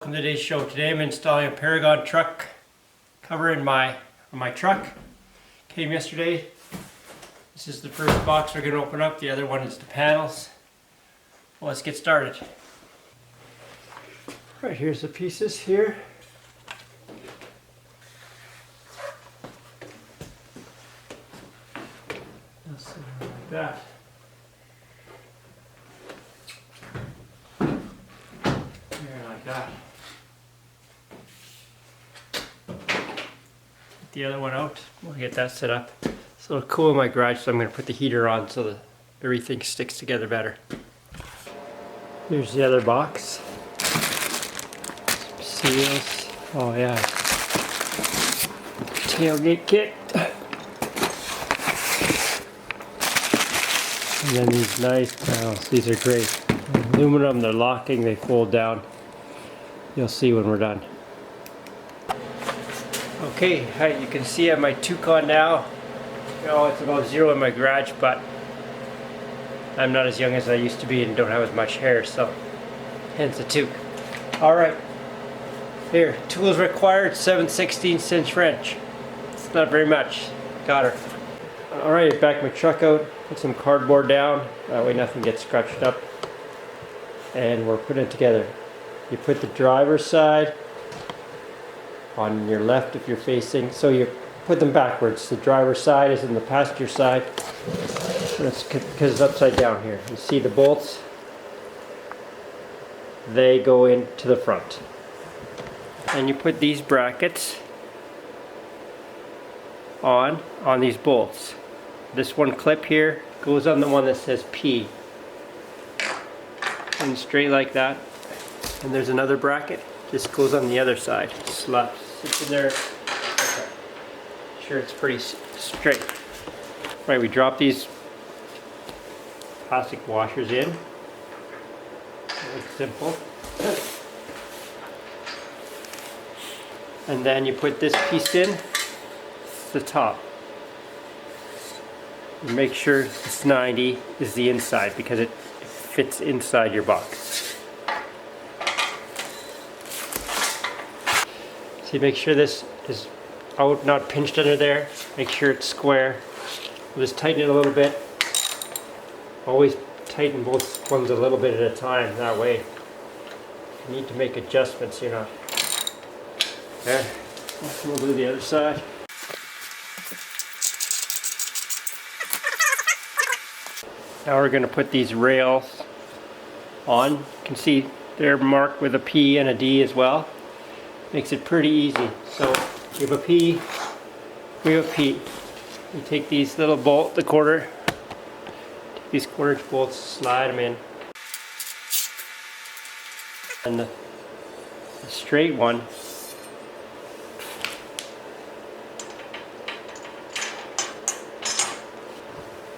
Welcome to today's show. Today I'm installing a Peragon truck cover on my truck. Came yesterday. This is the first box we're going to open up. The other one is the panels. Well, let's get started. Right, here's the pieces here. Let's see, like that. There, like that. The other one out. We'll get that set up. It's a little cool in my garage, so I'm going to put the heater on so that everything sticks together better. Here's the other box. Some seals. Oh yeah. Tailgate kit. And then these nice panels. These are great. Aluminum, they're locking, they fold down. You'll see when we're done. Okay, you can see I have my toque on now. You know, it's about zero in my garage, but I'm not as young as I used to be and don't have as much hair, so hence the toque. Alright, here, tools required, 7/16" wrench. It's not very much. Got her. Alright, back my truck out, put some cardboard down, that way nothing gets scratched up. And we're putting it together. You put the driver's side on your left if you're facing, so you put them backwards. The driver's side is in the passenger side. That's because it's upside down here. You see the bolts? They go into the front. And you put these brackets on these bolts. This one clip here goes on the one that says P. And straight like that. And there's another bracket. This goes on the other side. Sits in there. Okay. Sure, it's pretty straight. Right, we drop these plastic washers in. It's simple. And then you put this piece in. It's the top. You make sure this 90 is the inside because it fits inside your box. So you make sure this is out, not pinched under there. Make sure it's square. We'll just tighten it a little bit. Always tighten both ones a little bit at a time. That way, you need to make adjustments, you know. There. We'll do the other side. Now we're going to put these rails on. You can see they're marked with a P and a D as well. Makes it pretty easy. So you have a P, we have a P. You take these little bolt, the quarter, take these quarter bolts, slide them in. And the straight one,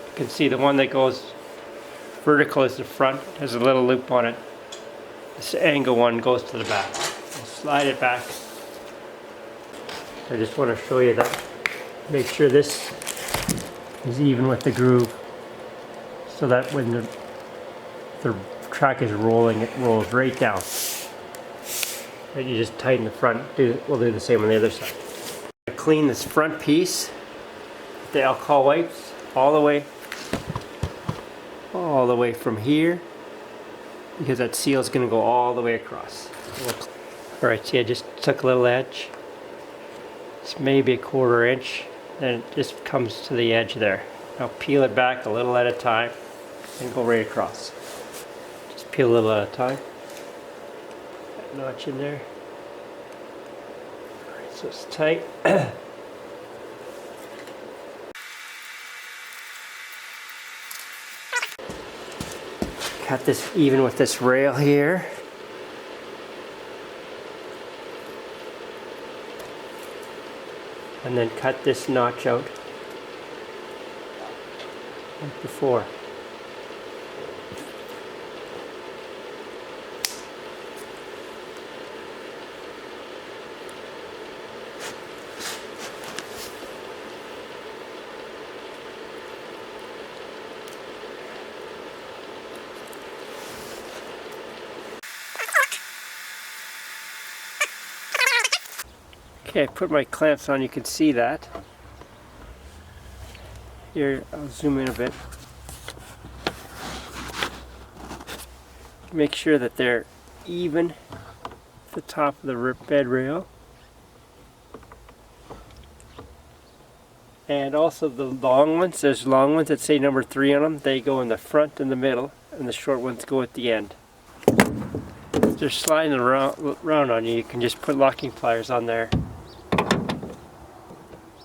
you can see the one that goes vertical is the front, has a little loop on it. This angle one goes to the back. Slide it back. I just want to show you that. Make sure this is even with the groove so that when the track is rolling, it rolls right down. And you just tighten the front. We'll do the same on the other side. Clean this front piece with the alcohol wipes all the way from here, because that seal is going to go all the way across. Alright, see, I just took a little edge. It's maybe a 1/4 inch, and it just comes to the edge there. Now peel it back a little at a time and go right across. Just peel a little at a time. That notch in there. Alright, so it's tight. Cut this even with this rail here. And then cut this notch out like before. Okay, I put my clamps on, you can see that. Here, I'll zoom in a bit. Make sure that they're even at the top of the bed rail. And also the long ones, there's long ones that say number 3 on them. They go in the front and the middle, and the short ones go at the end. If they're sliding around on you, you can just put locking pliers on there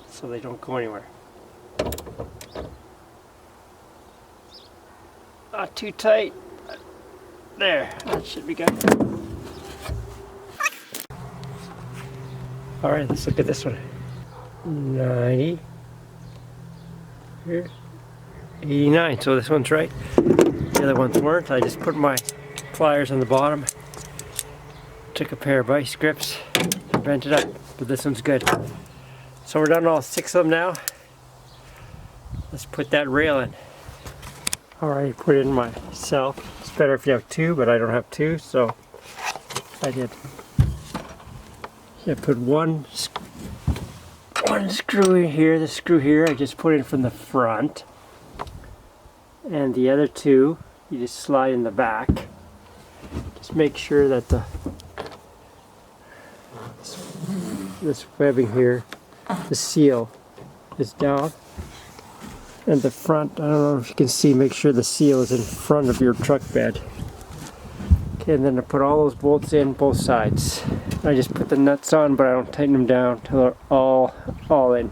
so they don't go anywhere. Not too tight. There, that should be good. Alright, let's look at this one. 90. Here. 89, so this one's right. The other ones weren't. I just put my pliers on the bottom. Took a pair of vice grips and bent it up, but this one's good. So we're done all 6 of them now. Let's put that rail in. Alright, put it in myself. It's better if you have 2, but I don't have 2, so I did. I put one screw in here. The screw here I just put in from the front, and the other 2 you just slide in the back. Just make sure that this webbing here, the seal, is down. And the front, I don't know if you can see, make sure the seal is in front of your truck bed. Okay, and then I put all those bolts in both sides. I just put the nuts on, but I don't tighten them down until they're all in.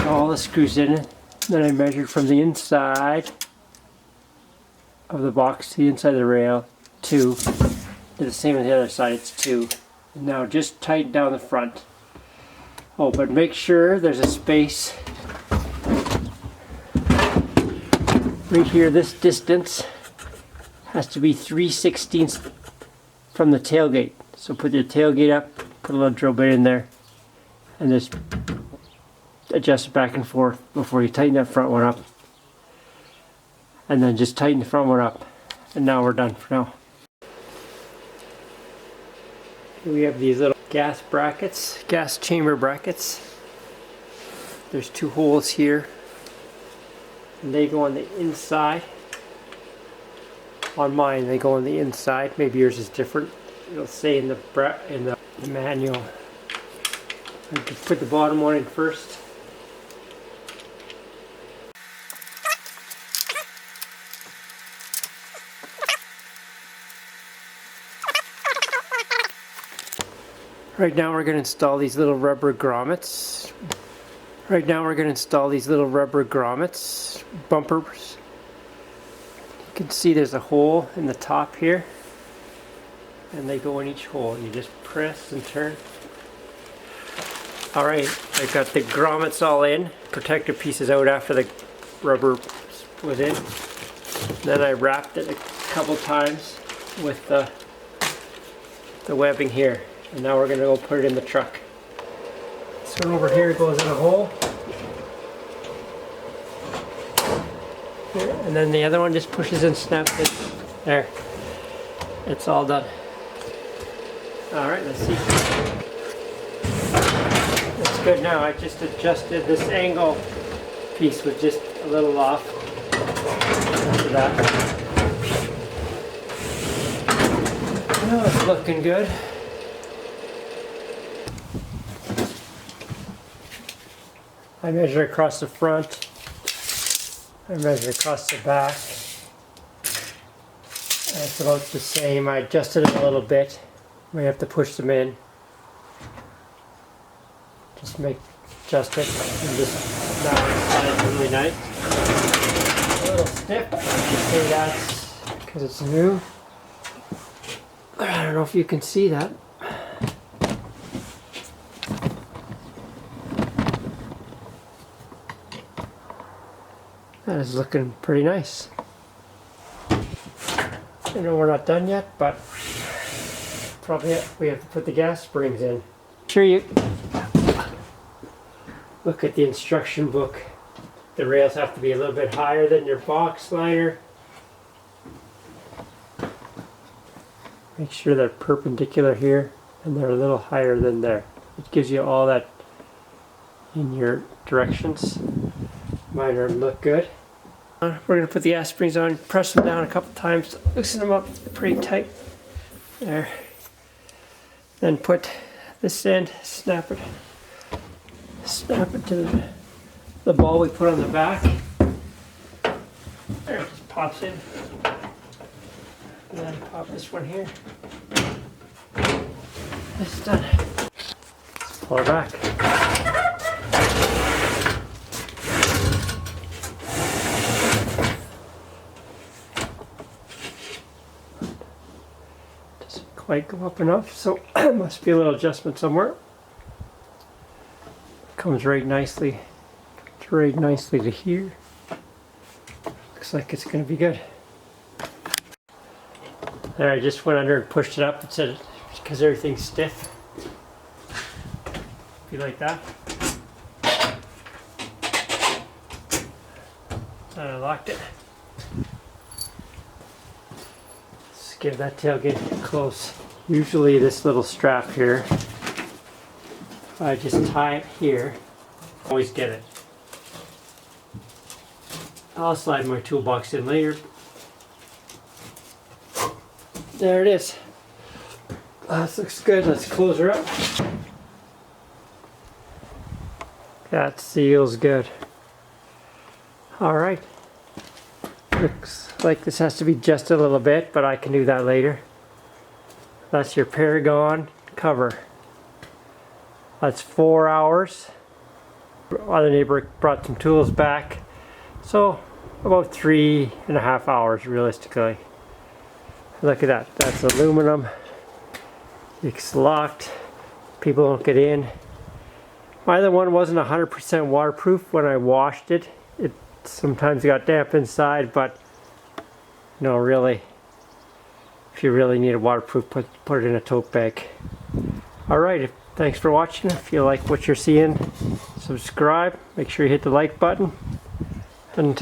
All the screws in. Then I measured from the inside of the box to the inside of the rail, 2. Did the same on the other side, it's 2. And now just tighten down the front. Oh, but make sure there's a space right here. This distance has to be 3/16 from the tailgate. So put your tailgate up, put a little drill bit in there, and just adjust it back and forth before you tighten that front one up. And then just tighten the front one up. And now we're done for now. Here we have these little gas brackets, gas chamber brackets. There's 2 holes here, and they go on the inside. On mine, they go on the inside. Maybe yours is different. It'll say in the manual. I just put the bottom one in first. Right now we're going to install these little rubber grommets. Bumpers. You can see there's a hole in the top here, and they go in each hole. You just press and turn. Alright, I got the grommets all in. Protector pieces out after the rubber was in. Then I wrapped it a couple times with the webbing here. And now we're going to go put it in the truck. This one over here goes in a hole. Here, and then the other one just pushes and snaps it. There. It's all done. Alright, let's see. That's good now. I just adjusted this angle piece was just a little off. After that. Oh, it's looking good. I measure across the front, I measure across the back, and it's about the same. I adjusted it a little bit. We have to push them in. Just adjust it, and just now it's really nice. A little stiff, I should say that's because it's new. I don't know if you can see that. That is looking pretty nice. I know we're not done yet, but probably we have to put the gas springs in. Sure, you look at the instruction book. The rails have to be a little bit higher than your box liner. Make sure they're perpendicular here, and they're a little higher than there. It gives you all that in your directions. Mine don't look good. We're going to put the S-springs on, press them down a couple times, loosen them up pretty tight. There. Then put this end, snap it to the ball we put on the back. There, it just pops in. And then pop this one here. This is done. Let's pull it back. Doesn't quite go up enough, so must be a little adjustment somewhere. Comes right nicely. Comes right nicely to here. Looks like it's going to be good. There, I just went under and pushed it up. It said because everything's stiff. Be like that. And I locked it. Let's give that tailgate close. Usually this little strap here, I just tie it here. Always get it. I'll slide my toolbox in later. There it is. That looks good. Let's close her up. That seals good. Alright. Looks like this has to be just a little bit, but I can do that later. That's your Peragon cover. That's 4 hours. Other neighbor brought some tools back. So about 3.5 hours realistically. Look at that. That's aluminum. It's locked. People don't get in. My other one wasn't 100% waterproof when I washed it. It sometimes got damp inside, but no, really, if you really need a waterproof, put it in a tote bag. Alright, thanks for watching. If you like what you're seeing, subscribe. Make sure you hit the like button. And